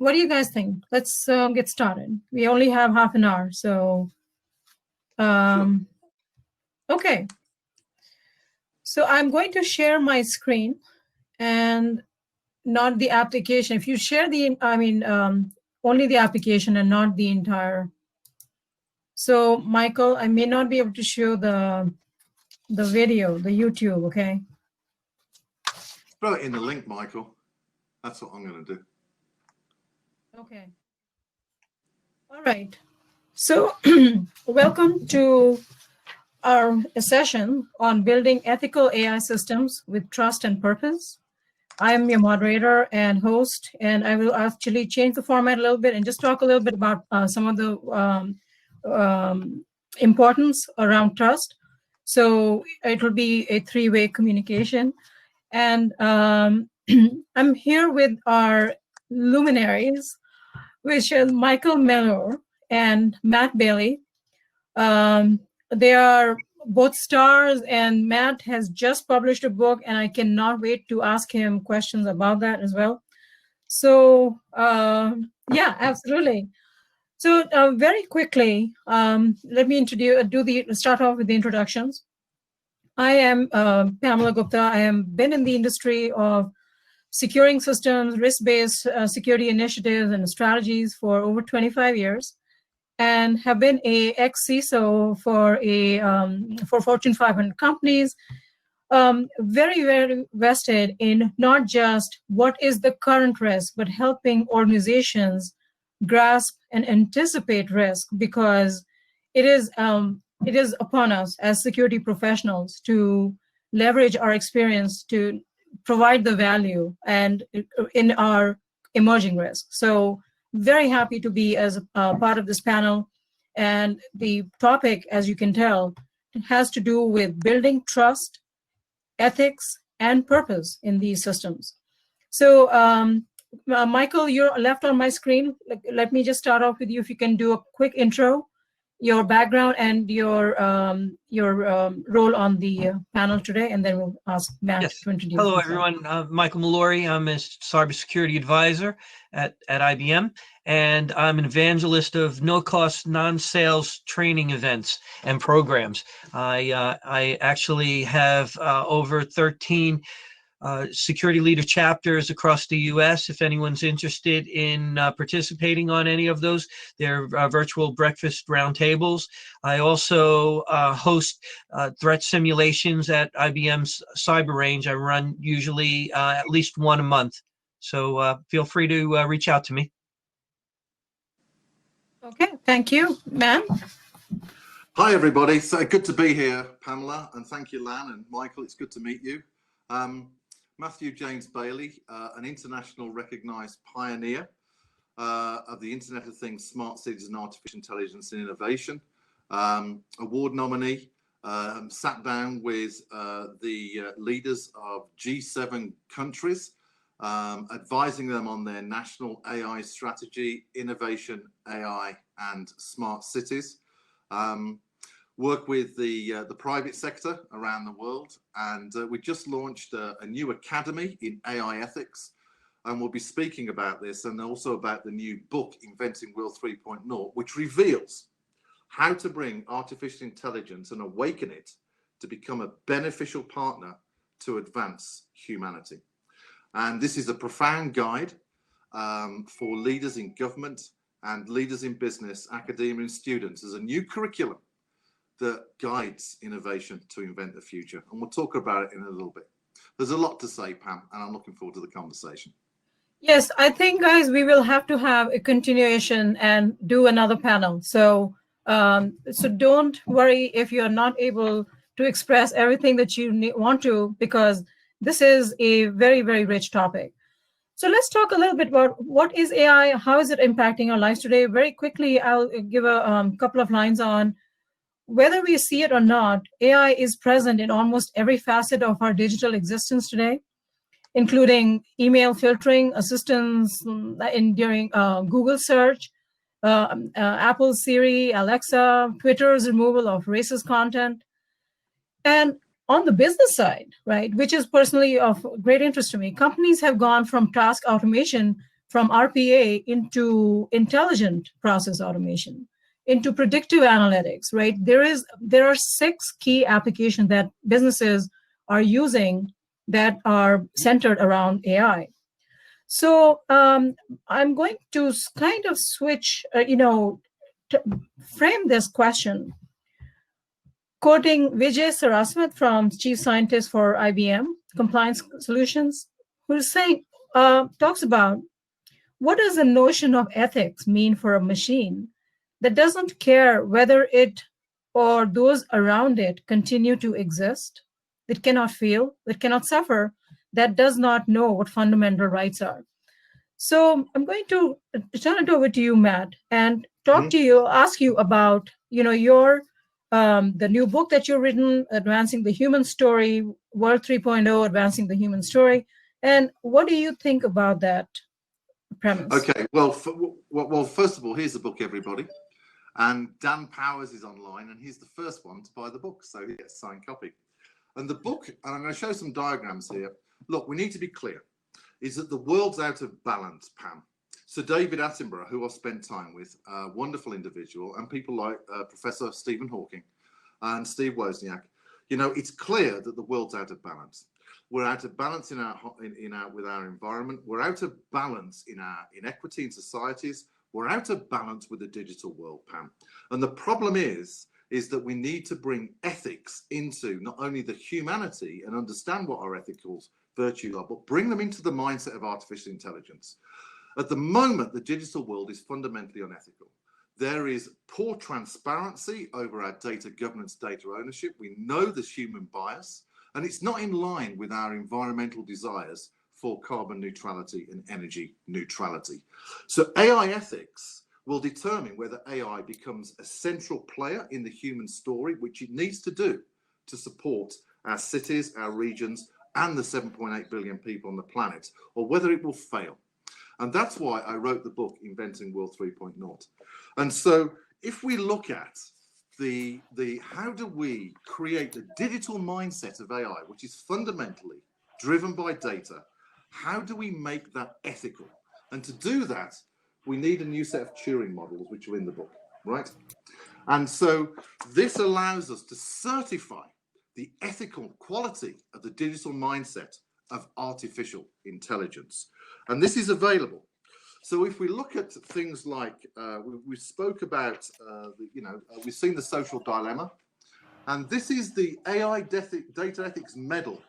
what do you guys think? Let's get started. We only have half an hour, so okay. So I'm going to share my screen and not the application. If you share only the application and not the entire. So Michael, I may not be able to show the video, the YouTube, okay? Throw it in the link, Michael. That's what I'm going to do. Okay. All right. So welcome to our session on building ethical AI systems with trust and purpose. I am your moderator and host, and I will actually change the format a little bit and just talk a little bit about some of the importance around trust. So it will be a three-way communication. And I'm here with our luminaries, which is Michael Mellor and Matt Bailey. They are both stars, and Matt has just published a book, and I cannot wait to ask him questions about that as well. So yeah, absolutely. So very quickly, let me start off with the introductions. I am Pamela Gupta. I have been in the industry of securing systems, risk-based security initiatives and strategies for over 25 years, and have been a ex-CISO for Fortune 500 companies. Very, very vested in not just what is the current risk, but helping organizations grasp and anticipate risk, because it is upon us as security professionals to leverage our experience to provide the value and in our emerging risk. So very happy to be as a part of this panel. And the topic, as you can tell, has to do with building trust, ethics, and purpose in these systems. So Michael, you're left on my screen. Let me just start off with you. If you can do a quick intro, your background and your role on the panel today, and then we'll ask Matt to introduce Hello, himself. everyone. Michael Mallory. I'm a cybersecurity advisor at IBM, and I'm an evangelist of no-cost, non-sales training events and programs. I actually have over 13 security leader chapters across the U.S. If anyone's interested in participating on any of those, they're virtual breakfast roundtables. I also host threat simulations at IBM's Cyber Range. I run usually at least one a month. So feel free to reach out to me. Okay, thank you. Matt? Hi, everybody. So good to be here, Pamela, and thank you, Lan and Michael. It's good to meet you. Matthew James Bailey, an international recognized pioneer of the Internet of Things, smart cities and artificial intelligence and innovation. Award nominee, sat down with the leaders of G7 countries, advising them on their national AI strategy, innovation, AI, and smart cities. Work with the private sector around the world, and we just launched a new academy in AI ethics, and we'll be speaking about this and also about the new book, Inventing World 3.0, which reveals how to bring artificial intelligence and awaken it to become a beneficial partner to advance humanity. And this is a profound guide for leaders in government and leaders in business, academia, and students as a new curriculum that guides innovation to invent the future. And we'll talk about it in a little bit. There's a lot to say, Pam, and I'm looking forward to the conversation. Yes, I think, guys, we will have to have a continuation and do another panel. So, so don't worry if you're not able to express everything that you want to, because this is a very, very rich topic. So let's talk a little bit about what is AI, how is it impacting our lives today. Very quickly, I'll give a couple of lines on whether we see it or not. AI is present in almost every facet of our digital existence today, including email filtering, assistance during Google search, Apple Siri, Alexa, Twitter's removal of racist content. And on the business side, right, which is personally of great interest to me, companies have gone from task automation from RPA into intelligent process automation, into predictive analytics, right? There are 6 key applications that businesses are using that are centered around AI. So I'm going to kind of switch, to frame this question, quoting Vijay Saraswat from Chief Scientist for IBM Compliance Solutions, who's saying, talks about, what does the notion of ethics mean for a machine that doesn't care whether it or those around it continue to exist, that cannot feel, that cannot suffer, that does not know what fundamental rights are? So I'm going to turn it over to you, Matt, and ask you about, your the new book that you've written, Advancing the Human Story, World 3.0, Advancing the Human Story, and what do you think about that premise? Okay, well, first of all, here's the book, everybody. And Dan Powers is online, and he's the first one to buy the book, so he gets a signed copy. And the book, and I'm going to show some diagrams here. Look, we need to be clear, is that the world's out of balance, Pam. So David Attenborough, who I've spent time with, a wonderful individual, and people like Professor Stephen Hawking and Steve Wozniak, it's clear that the world's out of balance. We're out of balance with our environment. We're out of balance in our inequity in societies. We're out of balance with the digital world, Pam. And the problem is that we need to bring ethics into not only the humanity and understand what our ethical virtues are, but bring them into the mindset of artificial intelligence. At the moment, the digital world is fundamentally unethical. There is poor transparency over our data governance, data ownership. We know there's human bias, and it's not in line with our environmental desires for carbon neutrality and energy neutrality. So AI ethics will determine whether AI becomes a central player in the human story, which it needs to do to support our cities, our regions, and the 7.8 billion people on the planet, or whether it will fail. And that's why I wrote the book, Inventing World 3.0. And so if we look at the how do we create the digital mindset of AI, which is fundamentally driven by data, how do we make that ethical? And to do that, we need a new set of Turing models, which are in the book, right? And so this allows us to certify the ethical quality of the digital mindset of artificial intelligence. And this is available. So if we look at things like, we spoke about, we've seen the social dilemma, and this is the AI data ethics medal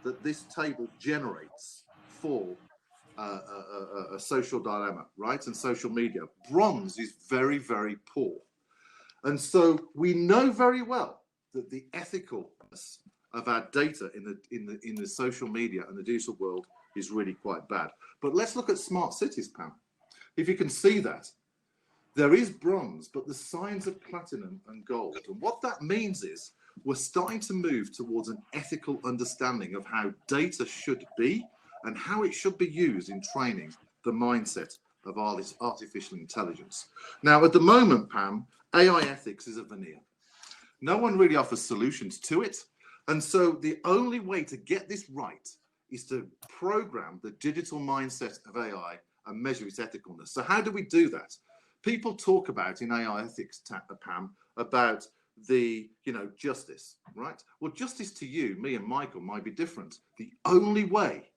that this table generates for a social dilemma, right? And social media. Bronze is very, very poor. And so we know very well that the ethicalness of our data in the social media and the digital world is really quite bad. But let's look at smart cities, Pam. If you can see that, there is bronze, but the signs of platinum and gold. And what that means is we're starting to move towards an ethical understanding of how data should be and how it should be used in training the mindset of artificial intelligence. Now, at the moment, Pam, AI ethics is a veneer. No one really offers solutions to it. And so the only way to get this right is to program the digital mindset of AI and measure its ethicalness. So how do we do that? People talk about in AI ethics, Pam, about the, justice, right? Well, justice to you, me and Michael might be different. The only way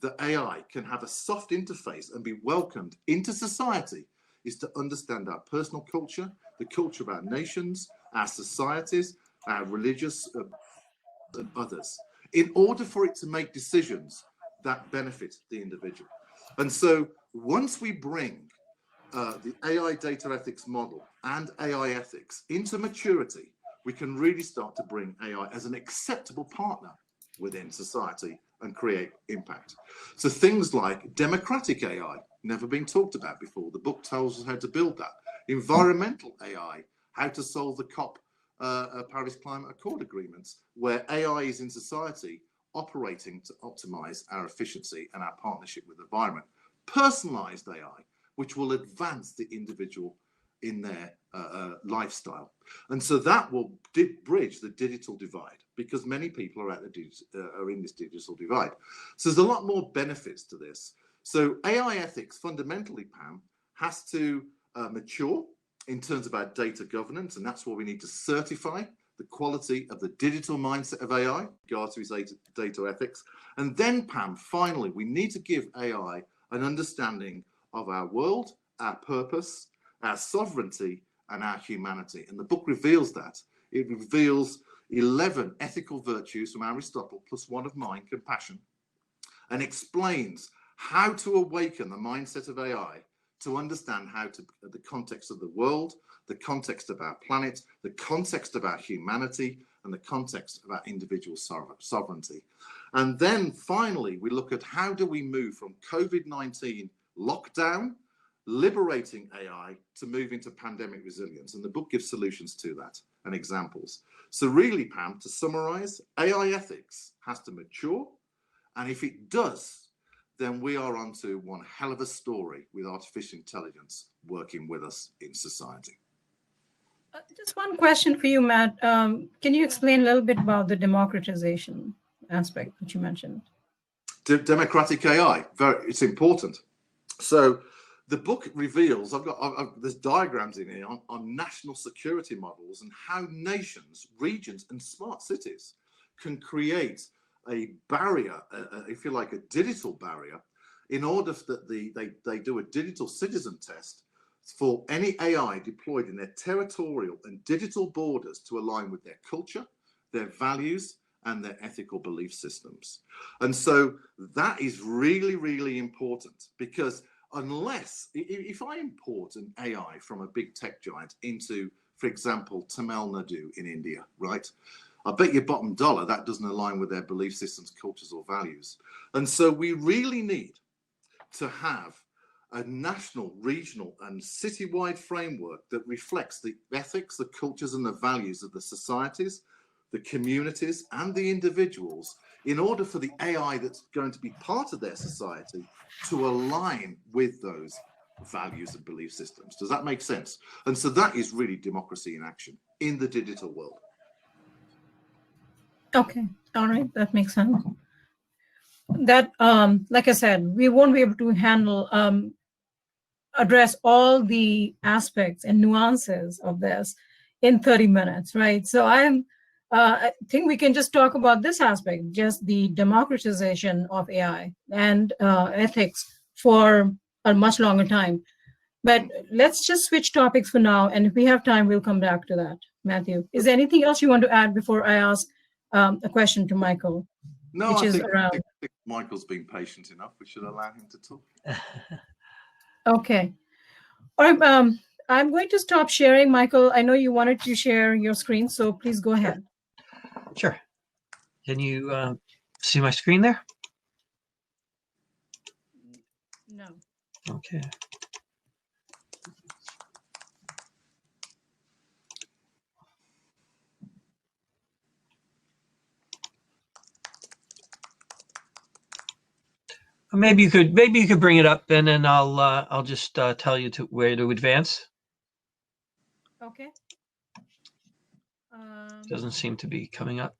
that AI can have a soft interface and be welcomed into society is to understand our personal culture, the culture of our nations, our societies, our religious and others, in order for it to make decisions that benefit the individual. And so once we bring the AI data ethics model and AI ethics into maturity, we can really start to bring AI as an acceptable partner within society and create impact. So things like democratic AI, never been talked about before. The book tells us how to build that. Environmental AI, how to solve the COP Paris Climate Accord agreements, where AI is in society operating to optimize our efficiency and our partnership with the environment. Personalized AI, which will advance the individual in their lifestyle. And so that will bridge the digital divide, because many people are in this digital divide. So there's a lot more benefits to this. So AI ethics fundamentally, Pam, has to mature in terms of our data governance, and that's why we need to certify the quality of the digital mindset of AI, regards to its data ethics. And then, Pam, finally, we need to give AI an understanding of our world, our purpose, our sovereignty, and our humanity. And the book reveals that. It reveals 11 ethical virtues from Aristotle, plus one of mine, compassion, and explains how to awaken the mindset of AI to understand how to, the context of the world, the context of our planet, the context of our humanity, and the context of our individual sovereignty. And then finally, we look at how do we move from COVID-19 lockdown, liberating AI, to move into pandemic resilience. And the book gives solutions to that and examples. So really, Pam, to summarize, AI ethics has to mature. And if it does, then we are onto one hell of a story with artificial intelligence working with us in society. Just one question for you, Matt. Can you explain a little bit about the democratization aspect that you mentioned? Democratic AI, it's important. So the book reveals, there's diagrams in here on national security models and how nations, regions, and smart cities can create a barrier, if you like, a digital barrier, in order that they do a digital citizen test for any AI deployed in their territorial and digital borders to align with their culture, their values, and their ethical belief systems. And so that is really, really important, because unless, if I import an AI from a big tech giant into, for example, Tamil Nadu in India, right? I bet your bottom dollar that doesn't align with their belief systems, cultures, or values. And so we really need to have a national, regional, and citywide framework that reflects the ethics, the cultures, and the values of the societies, the communities, and the individuals, in order for the AI that's going to be part of their society to align with those values and belief systems. Does that make sense? And so that is really democracy in action in the digital world. Okay, all right, that makes sense. That, like I said, we won't be able to handle, address all the aspects and nuances of this in 30 minutes, right? So I think we can just talk about this aspect, just the democratization of AI and ethics for a much longer time. But let's just switch topics for now, and if we have time, we'll come back to that. Matthew, is there anything else you want to add before I ask a question to Michael? No, I think Michael's been patient enough. We should allow him to talk. Okay. All right, I'm going to stop sharing, Michael. I know you wanted to share your screen, so please go ahead. Sure. Can you see my screen there? No. Okay. Maybe you could bring it up, and then I'll just tell you where to advance. Okay. Doesn't seem to be coming up.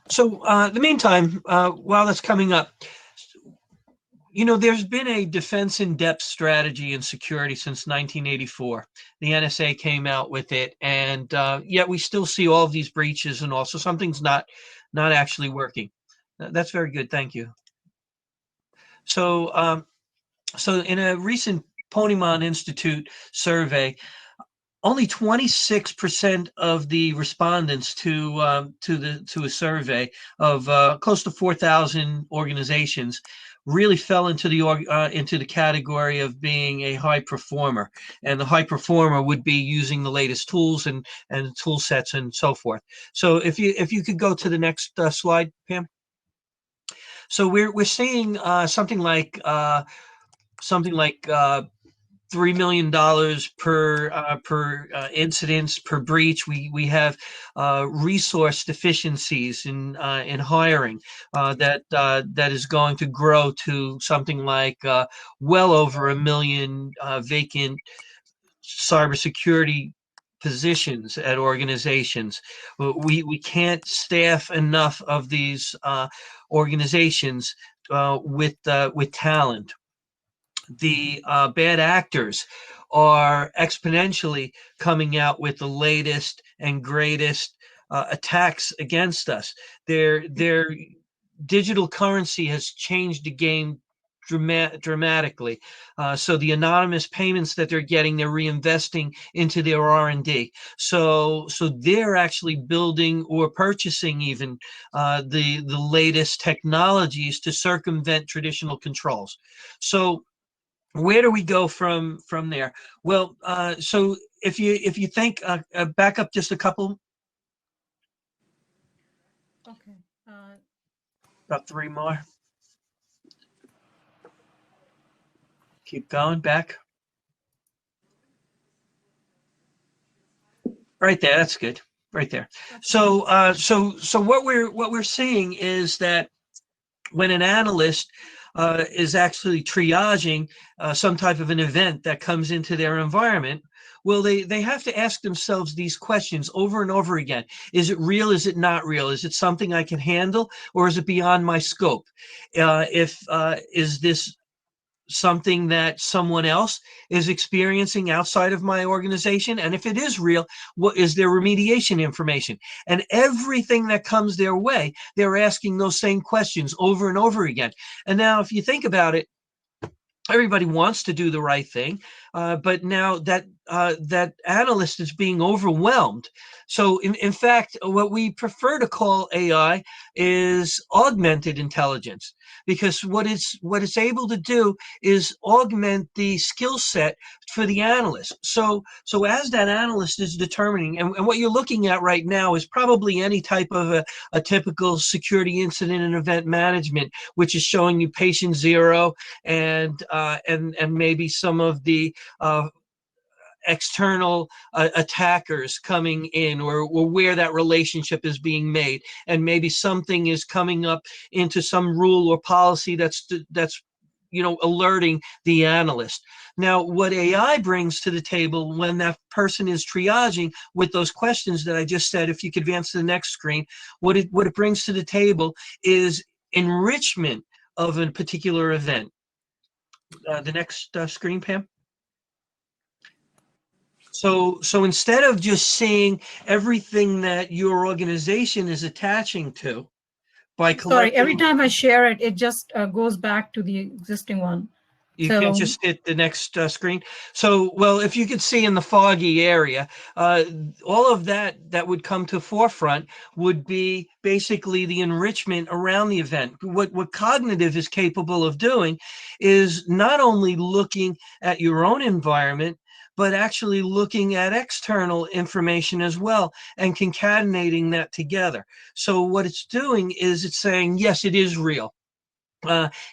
So in the meantime, while that's coming up, you know, there's been a defense in depth strategy in security since 1984. The NSA came out with it, and yet we still see all of these breaches, and also something's not actually working. That's very good. Thank you. So, so in a recent Ponemon Institute survey, only 26% of the respondents to a survey of close to 4,000 organizations really fell into the category of being a high performer, and the high performer would be using the latest tools and tool sets and so forth. So if you could go to the next slide, Pam. So we're seeing something like $3 million per incidents per breach. We have resource deficiencies in hiring that is going to grow to something like well over 1 million vacant cybersecurity positions at organizations. We can't staff enough of these organizations with talent. The bad actors are exponentially coming out with the latest and greatest attacks against us. Their digital currency has changed the game dramatically. So the anonymous payments that they're getting, they're reinvesting into their R&D. So they're actually building or purchasing even the latest technologies to circumvent traditional controls. So where do we go from there? Well, so if you think back up just a couple, Okay. about 3 more. Keep going back. Right there. That's good. Right there. So what we're seeing is that when an analyst is actually triaging some type of an event that comes into their environment, well, they have to ask themselves these questions over and over again. Is it real? Is it not real? Is it something I can handle, or is it beyond my scope? Is this something that someone else is experiencing outside of my organization? And if it is real, what is their remediation information? And everything that comes their way, they're asking those same questions over and over again. And now, if you think about it, everybody wants to do the right thing, but now that analyst is being overwhelmed. So in fact, what we prefer to call AI is augmented intelligence, because what it's able to do is augment the skill set for the analyst. So as that analyst is determining, and what you're looking at right now is probably any type of a typical security incident and event management, which is showing you patient zero and maybe some of the external attackers coming in, or where that relationship is being made, and maybe something is coming up into some rule or policy that's alerting the analyst. Now, what AI brings to the table when that person is triaging with those questions that I just said, if you could advance to the next screen, what it brings to the table is enrichment of a particular event. The next screen, Pam. So instead of just seeing everything that your organization is attaching to by collecting. Sorry, every time I share it, it just goes back to the existing one. You can't just hit the next screen. So, well, if you could see in the foggy area, all of that would come to forefront would be basically the enrichment around the event. What cognitive is capable of doing is not only looking at your own environment, but actually looking at external information as well and concatenating that together. So what it's doing is it's saying, yes, it is real.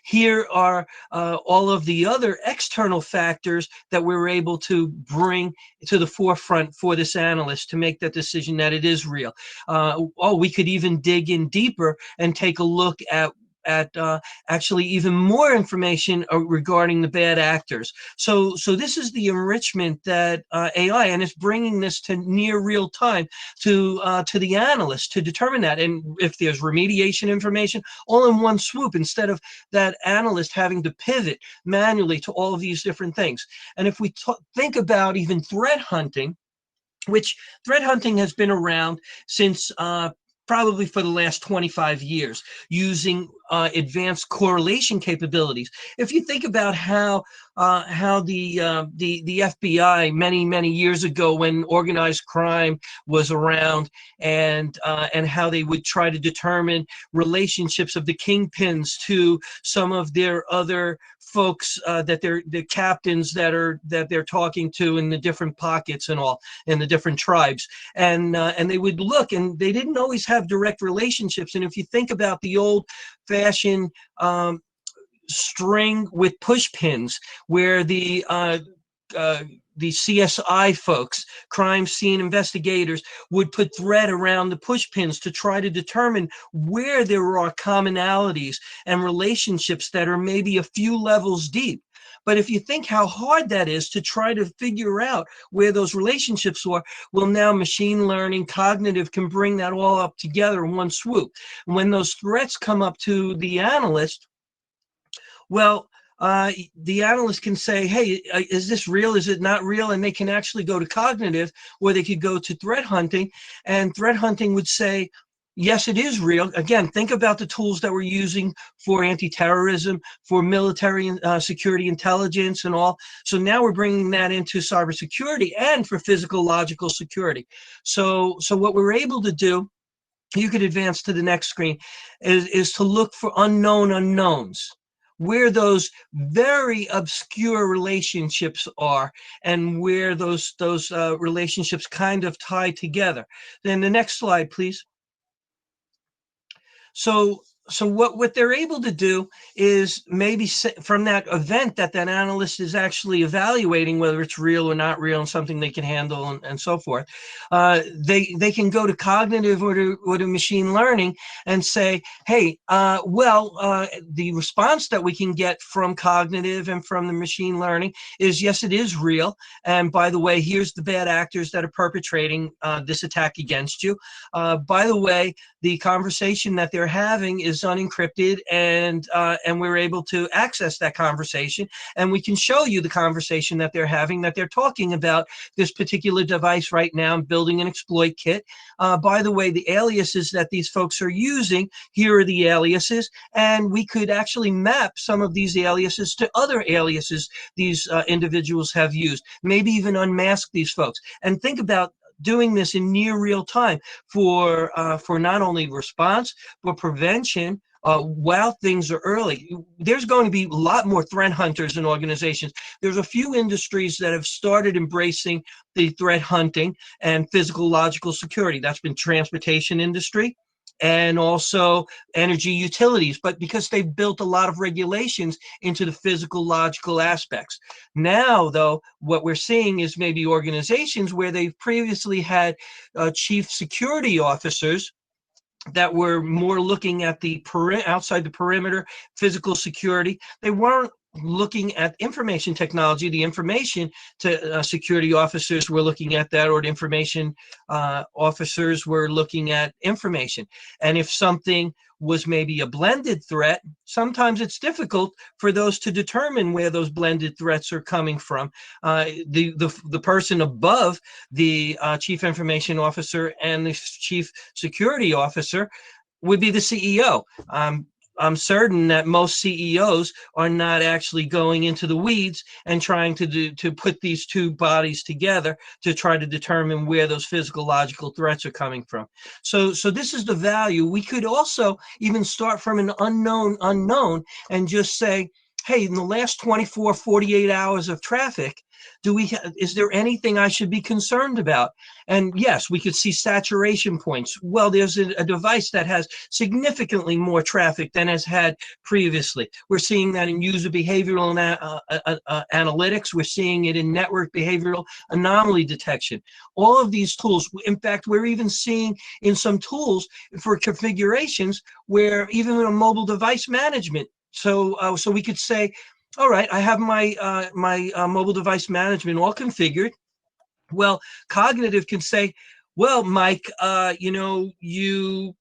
Here are all of the other external factors that we're able to bring to the forefront for this analyst to make that decision that it is real. We could even dig in deeper and take a look at actually even more information regarding the bad actors. So this is the enrichment that AI, and it's bringing this to near real time to the analyst to determine that. And if there's remediation information, all in one swoop, instead of that analyst having to pivot manually to all of these different things. And if we think about even threat hunting, which threat hunting has been around since probably for the last 25 years, using advanced correlation capabilities. If you think about how the FBI many years ago, when organized crime was around, and how they would try to determine relationships of the kingpins to some of their other folks that they're the captains that they're talking to in the different pockets and all in the different tribes, and they would look, and they didn't always have direct relationships. And if you think about the old-fashioned string with push pins, where the CSI folks, crime scene investigators, would put thread around the push pins to try to determine where there are commonalities and relationships that are maybe a few levels deep. But if you think how hard that is to try to figure out where those relationships are, well, now machine learning, cognitive can bring that all up together in one swoop. When those threats come up to the analyst, well, the analyst can say, hey, is this real? Is it not real? And they can actually go to cognitive, or they could go to threat hunting, and threat hunting would say, yes, it is real. Again, think about the tools that we're using for anti-terrorism, for military security intelligence and all. So now we're bringing that into cybersecurity and for physical logical security. So what we're able to do, you could advance to the next screen, is to look for unknown unknowns, where those very obscure relationships are and where those relationships kind of tie together. Then the next slide, please. So what they're able to do is maybe from that event that analyst is actually evaluating whether it's real or not real and something they can handle and so forth, they can go to cognitive or to machine learning and say, hey, the response that we can get from cognitive and from the machine learning is, yes, it is real. And by the way, here's the bad actors that are perpetrating this attack against you. By the way, the conversation that they're having is unencrypted, and we're able to access that conversation, and we can show you the conversation that they're having, that they're talking about this particular device right now, building an exploit kit. By the way, the aliases that these folks are using, here are the aliases, and we could actually map some of these aliases to other aliases these individuals have used, maybe even unmask these folks. And think about doing this in near real time for not only response but prevention while things are early. There's going to be a lot more threat hunters in organizations. There's a few industries that have started embracing the threat hunting and physical logical security. That's been transportation industry and also energy utilities, but because they've built a lot of regulations into the physical logical aspects. Now, though, what we're seeing is maybe organizations where they've previously had chief security officers that were more looking at the outside the perimeter physical security. They weren't looking at information technology. The information to security officers were looking at that, or the information officers were looking at information. And if something was maybe a blended threat, sometimes it's difficult for those to determine where those blended threats are coming from. The person above the chief information officer and the chief security officer would be the CEO. I'm certain that most CEOs are not actually going into the weeds and trying to put these two bodies together to try to determine where those physical logical threats are coming from. So this is the value. We could also even start from an unknown and just say, hey, in the last 24, 48 hours of traffic, is there anything I should be concerned about? And yes, we could see saturation points. Well, there's a device that has significantly more traffic than has had previously. We're seeing that in user behavioral analytics. We're seeing it in network behavioral anomaly detection. All of these tools, in fact, we're even seeing in some tools for configurations where even in a mobile device management. So we could say, all right, I have my mobile device management all configured. Well, cognitive can say, well, Mike, you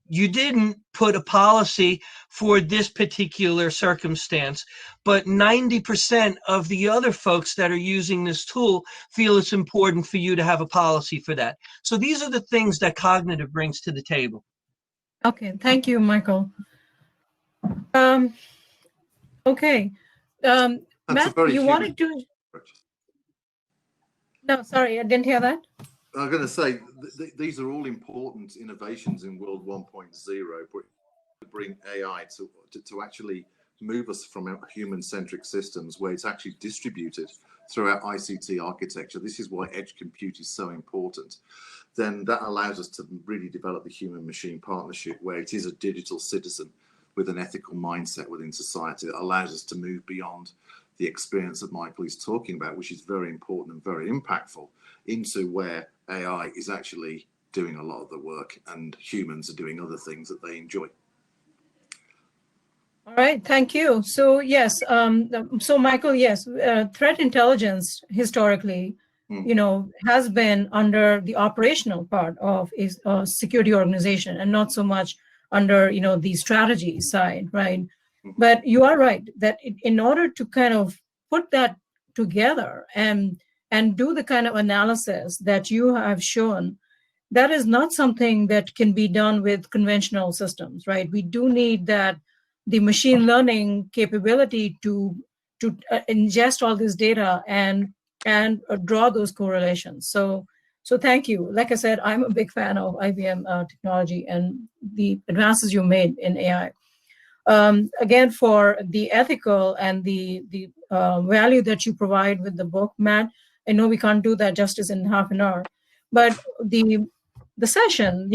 didn't put a policy for this particular circumstance, but 90% of the other folks that are using this tool feel it's important for you to have a policy for that. So these are the things that cognitive brings to the table. Okay, thank you, Michael. Okay. Matt, you wanted to... No, sorry, I didn't hear that. I'm going to say these are all important innovations in World 1.0, but to bring AI to actually move us from human-centric systems where it's actually distributed throughout ICT architecture. This is why edge compute is so important. Then that allows us to really develop the human-machine partnership where it is a digital citizen with an ethical mindset within society that allows us to move beyond the experience that Michael is talking about, which is very important and very impactful, into where AI is actually doing a lot of the work and humans are doing other things that they enjoy. All right, thank you. So yes, so Michael, yes, threat intelligence historically, has been under the operational part of a security organization and not so much under, the strategy side, right? But you are right that in order to kind of put that together and do the kind of analysis that you have shown, that is not something that can be done with conventional systems, right? We do need the machine learning capability to ingest all this data and draw those correlations. So thank you. Like I said, I'm a big fan of IBM technology and the advances you made in AI. Again, for the ethical and the value that you provide with the book, Matt, I know we can't do that justice in half an hour, but the session,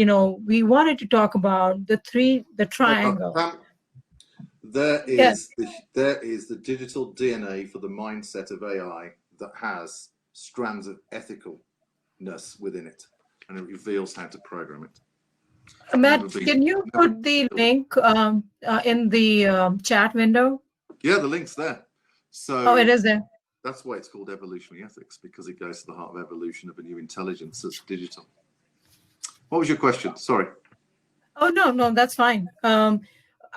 we wanted to talk about the triangle. There is the digital DNA for the mindset of AI that has strands of ethicalness within it, and it reveals how to program it. Matt, can you put the link in the chat window? Yeah, the link's there. So oh, it is there. That's why it's called evolutionary ethics, because it goes to the heart of evolution of a new intelligence that's digital. What was your question? Sorry. Oh, no, that's fine.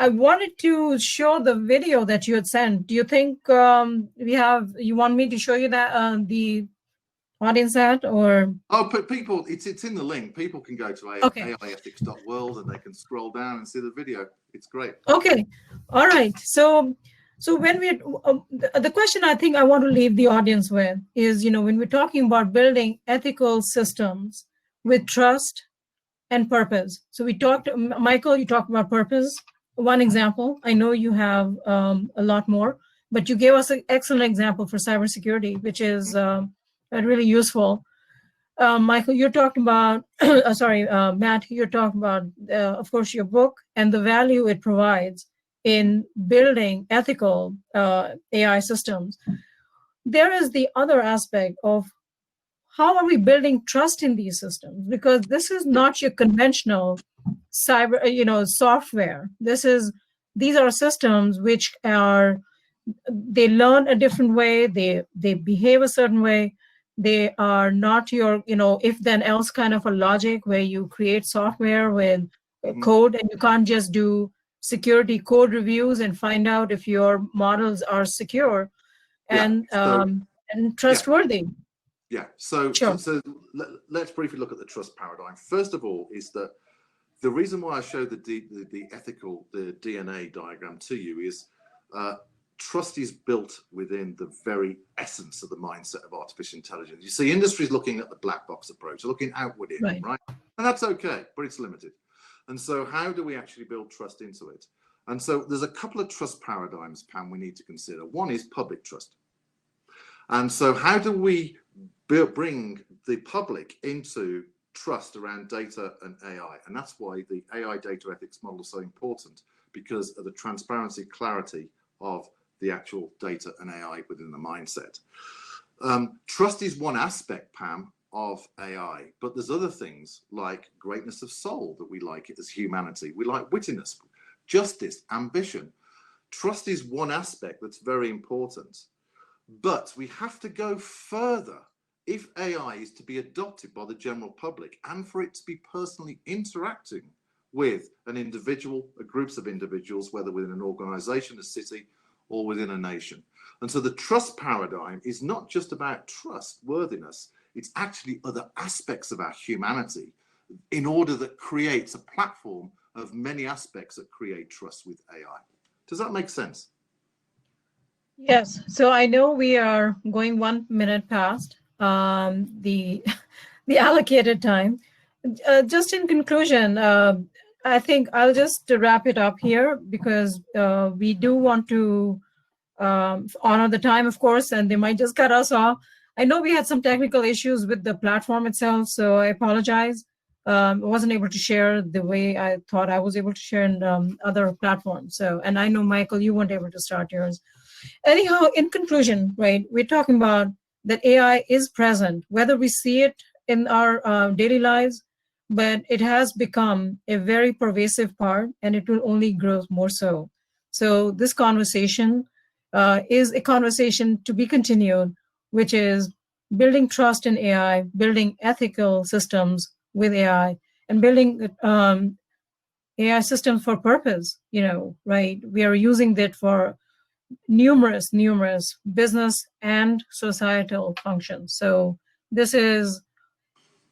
I wanted to show the video that you had sent. Do you think you want me to show you that the audience that, or? Oh, but people, it's in the link. People can go to AIethics.world and they can scroll down and see the video. It's great. Okay. All right. So when we, the question I think I want to leave the audience with is, when we're talking about building ethical systems with trust and purpose. So we talked, Michael, you talked about purpose. One example. I know you have a lot more, but you gave us an excellent example for cybersecurity, which is really useful. Michael, you're talking about, Matt, you're talking about, of course, your book and the value it provides in building ethical AI systems. There is the other aspect of how are we building trust in these systems? Because this is not your conventional cyber, software. These are systems which they learn a different way. They behave a certain way. They are not your, if then else kind of a logic where you create software with code and you can't just do security code reviews and find out if your models are secure and trustworthy. Yeah, so let's briefly look at the trust paradigm. First of all, is that the reason why I showed the ethical, the DNA diagram to you is trust is built within the very essence of the mindset of artificial intelligence. You see, industry's looking at the black box approach, looking outward in, right? And that's okay, but it's limited. And so how do we actually build trust into it? And so there's a couple of trust paradigms, Pam, we need to consider. One is public trust. And so how do we bring the public into trust around data and AI? And that's why the AI data ethics model is so important, because of the transparency, clarity of the actual data and AI within the mindset. Trust is one aspect, Pam, of AI, but there's other things like greatness of soul that we like as humanity. We like wittiness, justice, ambition. Trust is one aspect that's very important, but we have to go further if AI is to be adopted by the general public and for it to be personally interacting with an individual, groups of individuals, whether within an organization, a city, or within a nation. And so the trust paradigm is not just about trustworthiness, it's actually other aspects of our humanity in order that creates a platform of many aspects that create trust with AI. Does that make sense? Yes. So I know we are going 1 minute past the allocated time. Just in conclusion, I think I'll just wrap it up here because we do want to honor the time, of course, and they might just cut us off. I know we had some technical issues with the platform itself, so I apologize. I wasn't able to share the way I thought I was able to share in other platforms. So, and I know, Michael, you weren't able to start yours. Anyhow, in conclusion, right, we're talking about that AI is present, whether we see it in our daily lives, but it has become a very pervasive part and it will only grow more so. So this conversation is a conversation to be continued, which is building trust in AI, building ethical systems with AI, and building AI systems for purpose, right? We are using that for numerous business and societal functions. So this is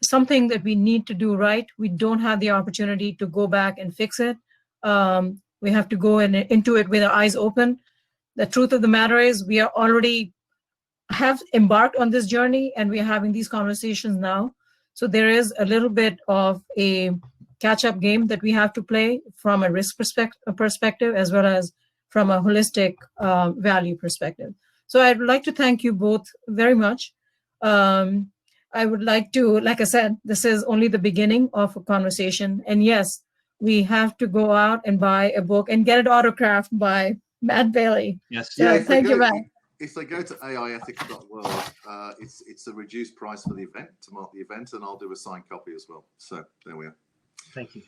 something that we need to do right. We don't have the opportunity to go back and fix it. We have to go into it with our eyes open. The truth of the matter is we are already have embarked on this journey, and we are having these conversations now. So there is a little bit of a catch-up game that we have to play from a risk perspective as well as from a holistic value perspective. So I'd like to thank you both very much. I would like to, like I said, this is only the beginning of a conversation. And yes, we have to go out and buy a book and get it autographed by Matt Bailey. Yes. So Yeah, thank you, Matt. If they go to aiethics.world, it's a reduced price for the event, to mark the event, and I'll do a signed copy as well. So there we are. Thank you.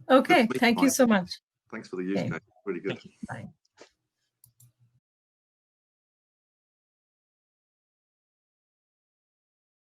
Okay, thank you so much. Thanks for the use case. Really good. Thank you. Bye.